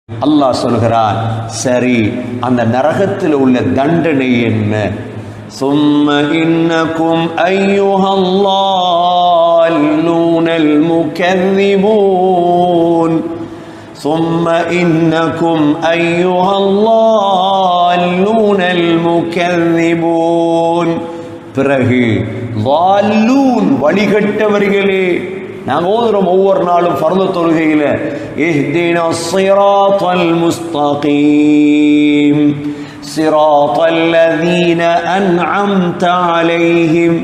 அல்லாஹ் சொல்கிறார், சரி அந்த நரகத்தில் உள்ள தண்டனை என்ன? ثم إنكم أيها الضالون المكذبون ثم إنكم أيها الضالون المكذبون பிறகு ضالون வழிகட்டவர்களே. நாங்கள் ஓதுறோம் ஒவ்வொரு நாளும் ஃபர்து தொழுகையில, இஹ்தினா ஸிராத்தல் முஸ்தகீம் ஸிராத்தல் லதீன அன்அம்த அலைஹிம்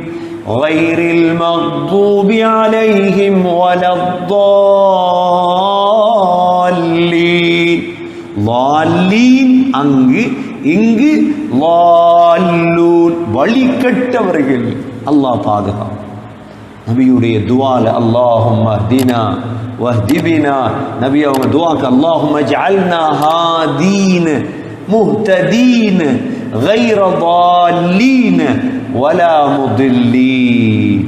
கைரில் மக்தூபி அலைஹிம் வலத்தால்லீன். லால்லீன் அங்கு, இங்கு லால்லூன் வழிகட்டவர்கள். அல்லாஹ் பாதுகாப்பு. நபியுடைய துவால அல்லாஹும்ம ஹ்தினா வஹ்தி பினா, நபி அவங்க துவாக்கு அல்லாஹும்ம ஜஅல்னா ஹாதீன் முஹ்ததீன் கைர ضالீன் வலா முதில்லீன்.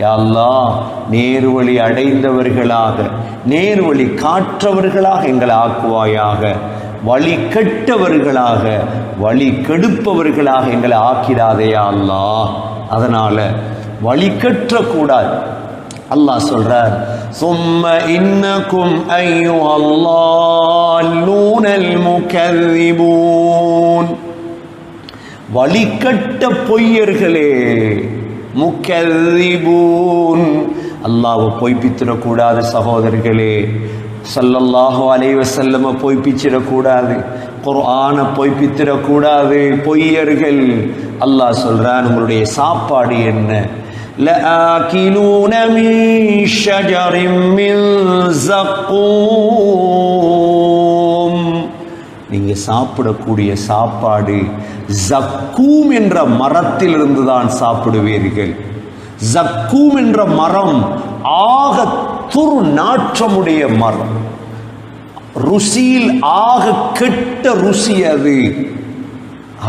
யா அல்லாஹ், நேர்வழி அடைந்தவர்களாக, நேர்வழி காற்றவர்களாக எங்களை ஆக்குவாயாக, வழி கெட்டவர்களாக, வழி கெடுப்பவர்களாக எங்களை ஆக்கிடாதே யா அல்லாஹ். அதனால வழி கற்ற கூடாது. அல்லாஹ் சொல்றார், ثم إنكم أيها الضالون المكذبون. வழிகட்ட பொய்யர்களே, முக்கذிபூன். அல்லாஹ்வை பொய்ப்பித்திடக்கூடாது சகோதரர்களே. ஸல்லல்லாஹு அலைஹி வஸல்லம் பொய்ப்பிச்சிடக்கூடாது, குர்ஆனை பொய்ப்பித்திடக்கூடாது. பொய்யர்கள். அல்லாஹ் சொல்றான், உங்களுடைய சாப்பாடு என்ன? لآكلون من شجر من زقوم. நீங்க சாப்பிடக்கூடிய சாப்பாடு ஜக்கூம் என்ற மரத்திலிருந்து தான் சாப்பிடுவீர்கள். ஜக்கூம் என்ற மரம் ஆக துரு நாற்றமுடைய மரம், ருசியில் ஆக கெட்ட ருசி அது.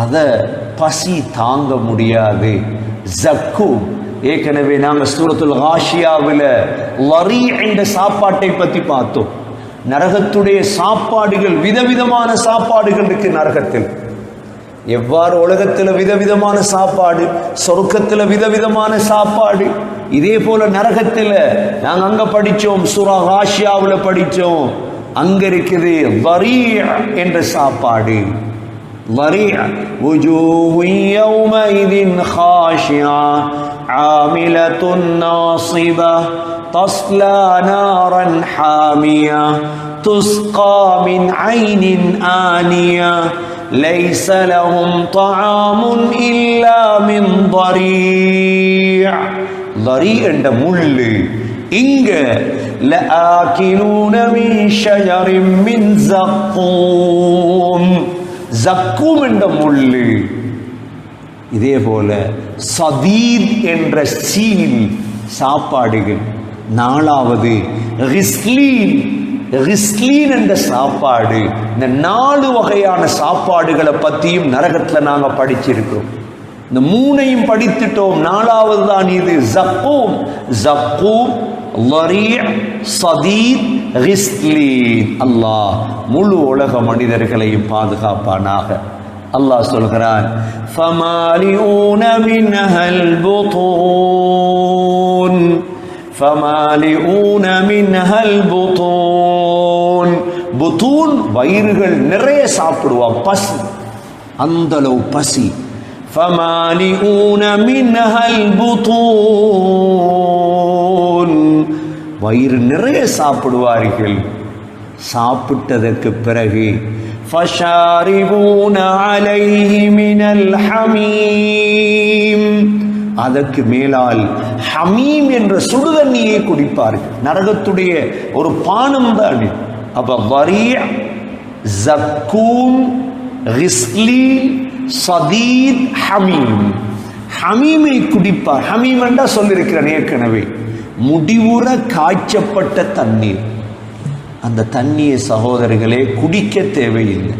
அத பசி தாங்க முடியாது. ஜக்கூம். ஏற்கனவே நாங்கள் சூரத்துல் காஷியாவில் லரி என்ற சாப்பாட்டை பற்றி பார்த்தோம். நரகத்துடைய சாப்பாடுகள், விதவிதமான சாப்பாடுகள் இருக்கு நரகத்தில். எவ்வாறு உலகத்தில் விதவிதமான சாப்பாடு, சொர்க்கத்தில் விதவிதமான சாப்பாடு, இதே போல நரகத்தில் நாங்கள் அங்க படிச்சோம், சூரா காஷியாவில் படிச்சோம். அங்க இருக்குது லரி என்ற சாப்பாடு. ضريع وجوه يومئذ خاشعة عاملة ناصبة تصلى نارا حامية تسقى من عين آنية ليس لهم طعام إلا من ضريع. ضريع என்ற முள்ளு. இங்க لآكلون من شجر من زقوم. ஜக்கூம் என்ற முள்ளு. இதே போல சதீத் என்ற சீல் சாப்பாடுகள். நாலாவது ரிஸ்லீன். ரிஸ்லீன் என்ற சாப்பாடு. இந்த 4 வகையான சாப்பாடுகளை பற்றியும் நரகத்தில் நாங்கள் படிச்சிருக்கிறோம். இந்த 3ஐயும் படித்துட்டோம். 4வது தான் இது. ஜக்கூம், ஜக்கூம், லரி, சதீத், ரிஸ்லீன். அல்லாஹ் முழு உலக மனிதர்களையும் பாதுகாப்பானாக. அல்லாஹ் சொல்கிறான், ஃபமாலிஊன மின்ஹல் புதூன் ஃபமாலிஊன மின்ஹல் புதூன். புதூன் வயிறுகள் நிறைய சாப்பிடுவான், பசி, அந்த அளவு பசி. ஃபமாலிஊன மின்ஹல் புதூன். வயிறு நிறைய சாப்பிடுவார்கள். சாப்பிட்டதற்கு பிறகு ஃபஷாரிபூன அலைஹி மினல் ஹமீம். அதற்கு மேலால் ஹமீம் என்ற சுடுதண்ணியை குடிப்பார்கள். நரகத்துடைய ஒரு பானம் தான். அப்ப வரி, ஜக்கூம், ரிஸ்லீன், சதீத், ஹமீம். ஹமீமை குடிப்பார். ஹமீம் என்றா சொல்லியிருக்கிறேன் ஏற்கனவே, முடிவுற காய்ச்சப்பட்ட தண்ணீர். அந்த தண்ணியை சகோதரர்களே குடிக்க தேவையில்லை.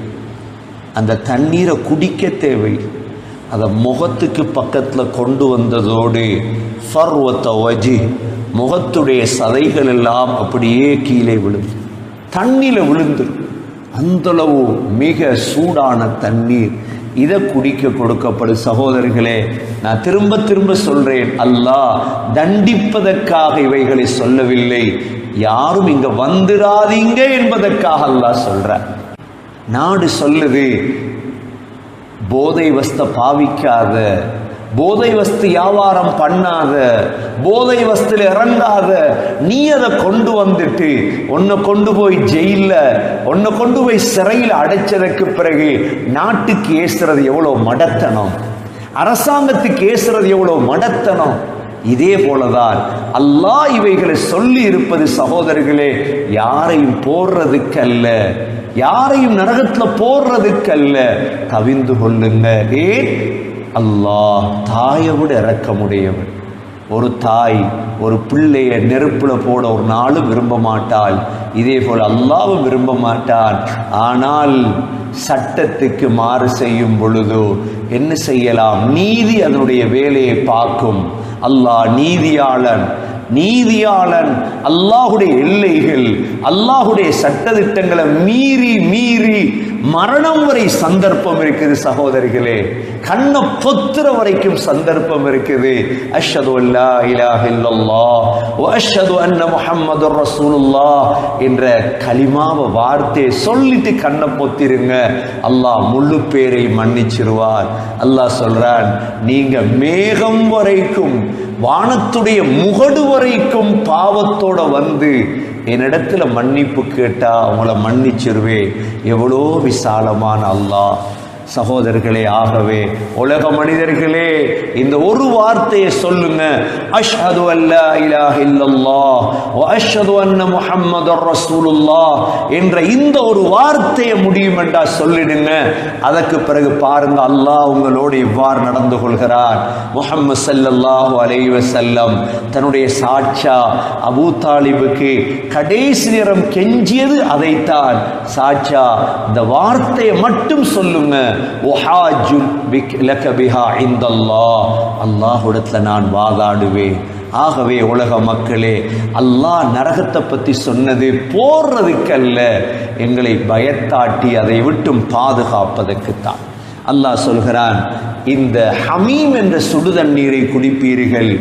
அந்த தண்ணீரை குடிக்க தேவையில்லை. அதை முகத்துக்கு பக்கத்தில் கொண்டு வந்ததோடு ஃபர்வத்த வஜி, முகத்துடைய சதைகள் எல்லாம் அப்படியே கீழே விழுந்து தண்ணியில் விழுந்துடும். அந்தளவு மிக சூடான தண்ணீர், இதை குடிக்க கொடுக்கப்படும். சகோதரர்களே, நான் திரும்ப திரும்ப சொல்றேன், அல்லாஹ் தண்டிப்பதற்காக இவைகளை சொல்லவில்லை, யாரும் இங்க வந்துடாதீங்க என்பதற்காக அல்லாஹ் சொல்ற. நாடு சொல்லுது போதை வஸ்த பாவிக்காத, போதை வஸ்து வியாபாரம் பண்ணாத, போதை வஸ்துல இறங்காத, நீ அதை கொண்டு வந்துட்டு உன்னை கொண்டு போய் ஜெயில, உன்னை கொண்டு போய் சிறையில் அடைச்சதற்கு பிறகு நாட்டுக்கு ஏசுறது எவ்வளவு மடத்தனம், அரசாங்கத்துக்கு ஏசுறது எவ்வளவு மடத்தனம். இதே போலதான் அல்லாஹ் இவைகளை சொல்லி இருப்பது சகோதரர்களே, யாரையும் போடுறதுக்கல்ல, யாரையும் நரகத்துல போடுறதுக்கல்ல. கவிந்து கொள்ளுங்க. ஏன்? அல்லாஹ் தாயை விட இரக்கமுடையவன். ஒரு தாய் ஒரு பிள்ளைய நெருப்புல போட ஒரு நாளும் விரும்ப மாட்டாள், இதே போல அல்லாவும் விரும்ப மாட்டான். ஆனால் சட்டத்துக்கு மாறு செய்யும் பொழுது என்ன செய்யலாம்? நீதி அதனுடைய வேலையை பார்க்கும். அல்லாஹ் நீதியாளன், நீதியாளன். அல்லாஹுடைய எல்லைகள், அல்லாஹுடைய சட்டதிட்டங்களை மீறி மீறி மரணம் வரை சந்தர்ப்பம் இருக்குது சகோதரிகளே, கண்ண பொத்துற வரைக்கும் சந்தர்ப்பம் இருக்குது. அஷ்ஹது அல்லா இலாஹ இல்லல்லாஹ் வ அஷ்ஹது அன்ன முஹம்மதுர் ரசூலுல்லாஹ் என்ற கலிமாவை வார்த்தையை சொல்லிட்டு கண்ணை பொத்திருங்க, அல்லாஹ் முழு பேரை மன்னிச்சிருவார். அல்லாஹ் சொல்றான், நீங்க மேகம் வரைக்கும், வானத்துடைய முகடு வரைக்கும் பாவத்தோட வந்து என்னிடத்துல மன்னிப்பு கேட்டா அவங்கள மன்னிச்சிருவேன். எவ்வளோ விசாலமான அல்லாஹ். சகோதரர்களே, ஆகவே உலக மனிதர்களே, இந்த ஒரு வார்த்தையை சொல்லுங்க, அஷ்ஹது அல்லா இலாஹ இல்லல்லாஹ் வ அஷ்ஹது அன்ன முஹம்மதுர் ரசூலுல்லாஹ் என்ற இந்த ஒரு வார்த்தையை முடியும் என்றா சொல்லிடுங்க. அதற்கு பிறகு பாருங்க, அல்லாஹ் உங்களோடு இவ்வாறு நடந்து கொள்கிறார். முஹம்மது ஸல்லல்லாஹு அலைஹி வஸல்லம் தன்னுடைய சாட்சா அபூ தாலிபுக்கு கடைசி நேரம் கெஞ்சியது அதைத்தான். சாட்சா, இந்த வார்த்தையை மட்டும் சொல்லுங்க, அல்லாஹ்விடத்துல நான் வாதாடுவேன். ஆகவே உலக மக்களே, அல்லாஹ் நரகத்தை பத்தி சொன்னது போடுறதுக்கல்ல, எங்களை பயத்தாட்டி அதை விட்டும் பாதுகாப்பதற்குத்தான். அல்லாஹ் சொல்கிறான், இந்த ஹமீம் என்ற சுடு தண்ணீரை குடிப்பீர்கள்.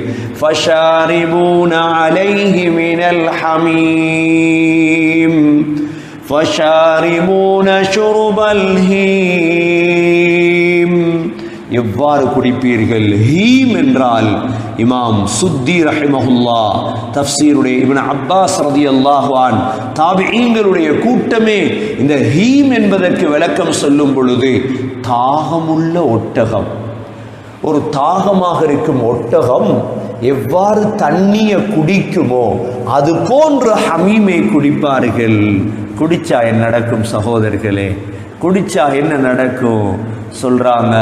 ஃபஷாரிபூன அலைஹி மினல் ஹமீம் ஃபஷாரிபூன ஷுர்பல் ஹீம். எவ்வாறு குடிப்பீர்கள்? ஹீம் என்றால் இமாம் சுத்தி ரஹிமஹுல்லாஹ் தஃப்சீருடைய இப்னு அப்பாஸ் ரலியல்லாஹு அன்ஹு தாபிஈன்களுடைய கூட்டமே இந்த ஹீம் என்பதற்கு விளக்கம் சொல்லும் பொழுது, தாகமுள்ள ஒட்டகம், ஒரு தாகமாக இருக்கும் ஒட்டகம் எவ்வாறு தண்ணியை குடிக்குமோ அது போன்ற ஹமீமை குடிப்பார்கள். குடிச்சா என்ன நடக்கும் சகோதரர்களே? குடிச்சா என்ன நடக்கும் சொல்றாங்க.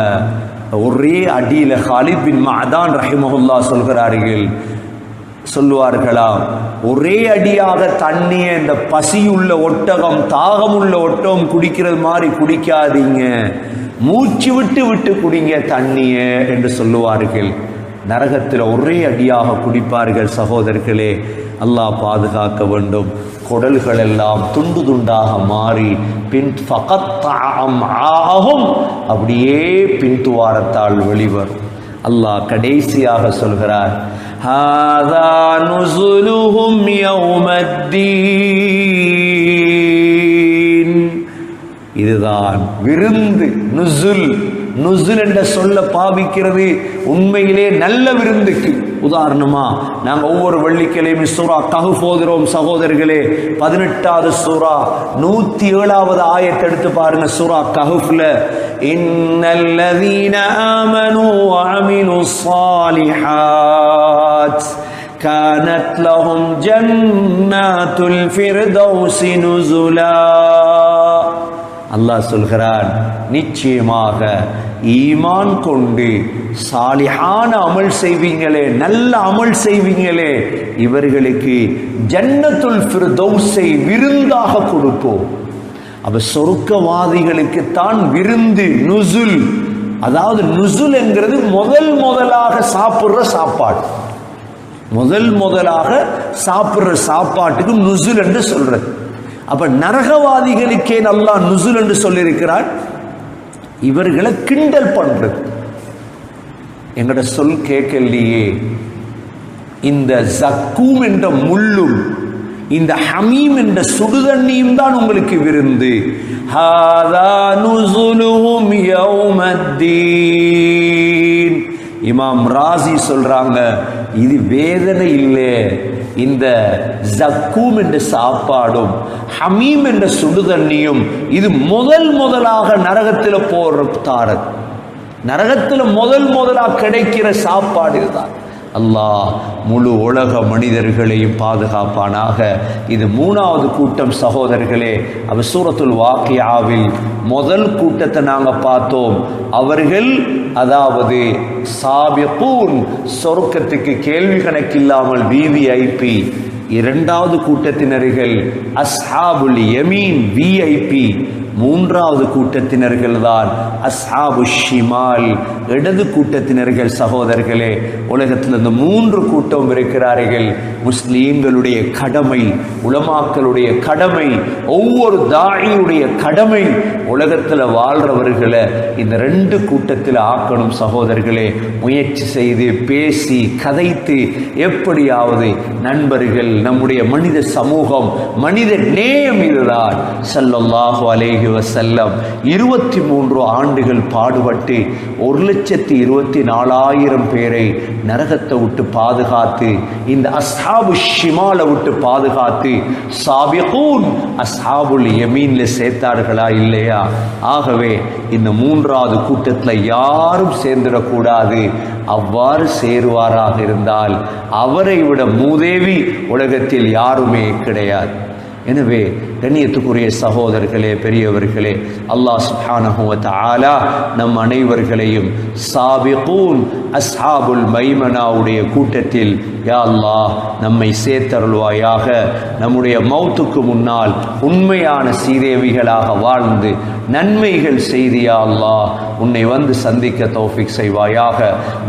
ஒரே அடியில காலித் பின் மஅதான் ரஹிமஹுல்லாஹ் சொல்லுவார்களாம், ஒரே அடியாக தண்ணியை இந்த பசியுள்ள ஒட்டகம், தாகமுள்ள ஒட்டகம் குடிக்கிறது மாதிரி குடிக்காதீங்க, மூச்சு விட்டு விட்டு குடிங்க தண்ணிய என்று சொல்லுவார்கள். நரகத்தில் ஒரே அடியாக குடிப்பார்கள். சகோதரர்களே, அல்லாஹ் பாதுகாக்க வேண்டும். குடல்கள் எல்லாம் துண்டு துண்டாக மாறி அப்படியே பின்துவாரத்தால் வெளிவரும். அல்லாஹ் கடைசியாக சொல்கிறார், ஹாதா நுஸுலுஹும் யௌமத்தீன். இதுதான் விருந்து. நுஸுல், நுஸுல் என்ற சொல்ல பாவிக்கிறது உண்மையிலே நல்ல விருந்துக்கு. உதாரணமா, நாங்கள் ஒவ்வொரு வெள்ளிக்கிழமையும் சூரா கஹ்ஃப் ஓதுறோம் சகோதரர்களே. 18வது சூரா 107வது ஆயத்தை எடுத்து பாருங்க. சூரா கஹ்ஃப்ல, இன்னல்லதீன ஆமனூ வ அமிலுஸ் ஸாலிஹாத் கானத் லஹும் ஜன்னாத்துல் ஃபிர்தௌஸி நுஸுலா. அல்லாஹ் சொல்கிறான், நிச்சயமாக ஈமான் கொண்டு சாலிஹான அமல் செய்வீங்களே, நல்ல அமல் செய்வீங்களே, இவர்களுக்கு ஜன்னத்துல் ஃபிர்தௌஸை விருந்தாக கொடுப்போம். அப்ப சொர்க்கவாதிகளுக்கு தான் விருந்து, நுஸுல். அதாவது நுஸுல் என்கிறது முதலாக சாப்பிடுற சாப்பாடு. முதலாக சாப்பிடுற சாப்பாட்டுக்கு நுஸுல் என்று சொல்றது. அப்ப நரகவாதிகளுக்கே அல்லாஹ் நுசுல் என்று சொல்லியிருக்கிறார். இவர்களை கிண்டல் பண்றது. எங்கட சொல் கேட்கலையே. இந்த ஜக்கூம் என்ற முள்ளும் இந்த ஹமீம் என்ற சுடுதண்ணியும் தான் உங்களுக்கு விருந்து. ஹாதா நுசுலுஹும் யௌமத்தீன். இமாம் ராசி சொல்றாங்க, இது வேதனை இல்லை, இந்த ஜக்கூம் என்ற சாப்பாடும் ஹமீம் என்ற சுடுதண்ணியும் இது முதலாக நரகத்தில் போற தாரத், நரகத்தில் முதலாக கிடைக்கிற சாப்பாடு இதுதான். அல்லாஹ் முழு உலக மனிதர்களையும் பாதுகாப்பானாக. இது 3வது கூட்டம் சகோதரர்களே. அவ சூரத்துல் வாக்கியாவில் முதல் கூட்டத்தை நாங்கள் பார்த்தோம். அவர்கள் அதாவது சாபிகூன், சொர்க்கத்துக்கு கேள்வி கணக்கில்லாமல் விவிஐபி. 2வது கூட்டத்தினர்கள் அஸ்ஹாபுல் யமீன் விஐபி. 3வது கூட்டத்தினர்கள் தான் அஸ்ஹாபு ஷிமால், இடது கூட்டத்தினர்கள். சகோதரர்களே, உலகத்தில் இந்த 3 கூட்டம் இருக்கிறார்கள். முஸ்லீம்களுடைய கடமை, உலமாக்களுடைய கடமை, ஒவ்வொரு தாயினுடைய கடமை உலகத்தில் வாழ்றவர்களை இந்த 2 கூட்டத்தில் ஆக்கணும். சகோதரர்களே, முயற்சி செய்து பேசி கதைத்து எப்படியாவது நண்பர்கள், நம்முடைய மனித சமூகம், மனித நேயம் இதுதான். ஸல்லல்லாஹு அலைஹி வஸல்லம் 23 ஆண்டுகள் பாடுபட்டு 1,24,000 பேரை நரகத்தை விட்டு பாதுகாத்து, இந்த அஸ்ஹாபு ஷிமாலை விட்டு பாதுகாத்து சாபிகூன் அஸ்ஹாபுல் யமீன்ல சேர்த்தார்களா இல்லையா? ஆகவே இந்த 3வது கூட்டத்தில் யாரும் சேர்ந்துடக்கூடாது. அவ்வாறு சேருவாராக இருந்தால் அவரை விட மூதேவி உலகத்தில் யாருமே கிடையாது. எனவே கண்ணியத்துக்குரிய சகோதரர்களே, பெரியவர்களே, அல்லாஹ் சுப்ஹானஹு வ தஆலா நம் அனைவர்களையும் சாபிகூன் அஸ்ஹாபுல் மைமனாவுடைய கூட்டத்தில் யா அல்லாஹ் நம்மை சேர்த்தருள்வாயாக. நம்முடைய மௌத்துக்கு முன்னால் உண்மையான சீதேவிகளாக வாழ்ந்து நன்மைகள் செய்து யா அல்லாஹ் உன்னை வந்து சந்திக்க தௌஃபீக் செய்வாயாக.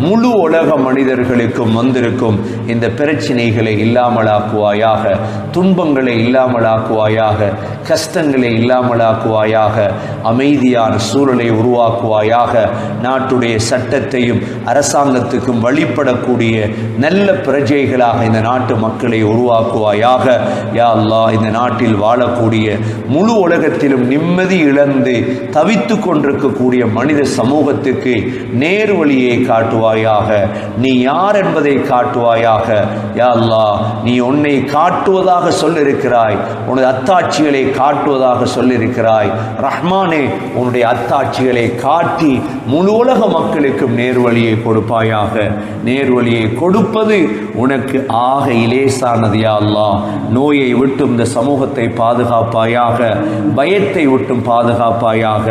முழு உலக மனிதர்களுக்கும் வந்திருக்கும் இந்த பிரச்சனைகளை இல்லாமலாக்குவாயாக, துன்பங்களை இல்லாமலாக்குவாயாக, கஷ்டங்களை இல்லாமலாக்குவாயாக, அமைதியான சூழலை உருவாக்குவாயாக. நாட்டுடைய சட்டத்தையும் அரசாங்கத்துக்கும் வழிபடக்கூடிய நல்ல பிரஜைகளாக இந்த நாட்டு மக்களை உருவாக்குவாயாக. யா அல்லாஹ், இந்த நாட்டில் வாழக்கூடிய முழு உலகத்திலும் நிம்மதி இழந்து தவித்து கொண்டிருக்கக்கூடிய மனித சமூகத்துக்கு நேர் வழியை காட்டுவாயாக. நீ யார் என்பதை காட்டுவாயாக. யா அல்லாஹ், நீ உன்னை காட்டுவதாக சொல்லியிருக்கிறாய், உனது அத்தாட்சிகளை காட்டுவதாக சொல்லியிருக்கிறாய். ரஹ்மானே, உன்னுடைய அத்தாட்சிகளை காட்டி முழு உலக மக்களுக்கும் நேர்வழியை கொடுப்பாயாக. நேர்வழியை கொடுப்பது உனக்கு ஆக இலேசானது. யா அல்லாஹ், நோயை விட்டும் இந்த சமூகத்தை பாதுகாப்பாயாக, பயத்தை விட்டும் பாதுகாப்பாயாக.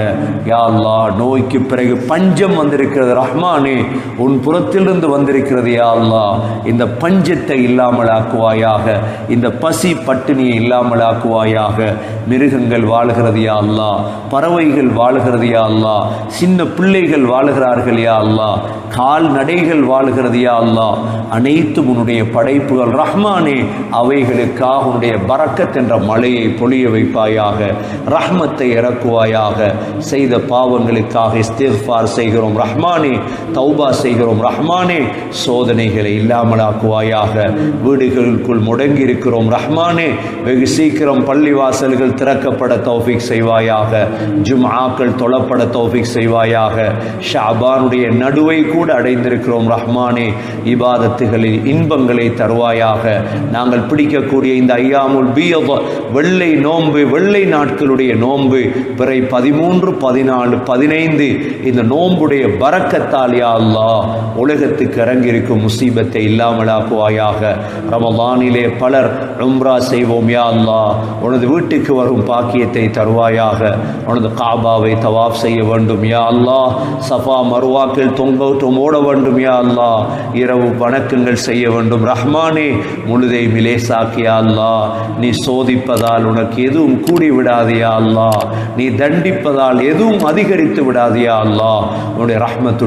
யா அல்லாஹ், நோய்க்கு பிறகு பஞ்சம் வந்திருக்கிறது. ரஹ்மானே, உன் புறத்திலிருந்து வந்திருக்கிறது. யா அல்லாஹ், இந்த பஞ்சத்தை இல்லாமலாக்குவாயாக, இந்த பசி பட்டினியை இல்லாமலாக்குவாயாக. மிருகங்கள் வாழுகிறது யா அல்லாஹ், பறவைகள் வாழுகிறது யா அல்லாஹ், சின்ன பிள்ளைகள் வாழுகிறார்கள் யா அல்லாஹ், கால்நடைகள் வாழுகிறது யா அல்லாஹ். அனைத்தும் உன்னுடைய படைப்புகள். ரஹ்மானே, அவைகளுக்காக உன்னுடைய பரக்கத் என்ற மழையை பொழிய வைப்பாயாக, ரஹ்மத்தை இறக்குவாயாக. செய்த பாவங்களுக்காக இஸ்திக்ஃபார் செய்கிறோம் ரஹ்மானே, தௌபா செய்கிறோம் ரஹ்மானே. சோதனைகளை இல்லாமலாக்குவாயாக. வீடுகளுக்குள் முடங்கி இருக்கிறோம் ரஹ்மானே, வெகு சீக்கிரம் பள்ளிவாசல்கள் திறக்கப்பட தௌஃபீக் செய்வாயாக. ஜும்ஆக்கள் தொழப்பட தௌஃபீக் செய்வாயாக. ஷஅபானுடைய நடுவை கூட அடைந்திருக்கிறோம் ரஹ்மானே, இபாதத்துகளில் இன்பங்களை தருவாயாக. நாங்கள் பிடிக்கக்கூடிய இந்த ஐயாமுல் பீத், வெள்ளை நோன்பு, வெள்ளை நாட்களுடைய நோன்பு, பிறை 13, 14, 15, இந்த நோன்புடைய பரக்கத்தால் யா அல்லாஹ் உலகத்துக்கு இறங்கியிருக்கும் முசீபத்தை இல்லாமலாக்குவாயாக. ரமலானிலே பலர் உம்ரா செய்வோம் யா அல்லாஹ், உனது வீட்டுக்கு வரும் பாக்கியத்தை தருவாயாக. உனது காபாவை தவாஃப் செய்ய வேண்டும் யா அல்லாஹ், சஃபா மருவாக்கள் தொங்கோட்டம் ஓட வேண்டும் யா அல்லாஹ், இரவு வணக்கங்கள் செய்ய வேண்டும் ரஹ்மானே. முழுதை மிலேசாக்கி யா அல்லாஹ், நீ சோதிப்பதால் உனக்கு எதுவும் கூடி விடாது யா அல்லாஹ், நீ தண்டிப்பதால் எதுவும் அதிகரித்து விடாது யா அல்லாஹ். உன்னுடைய ரஹ்மத்து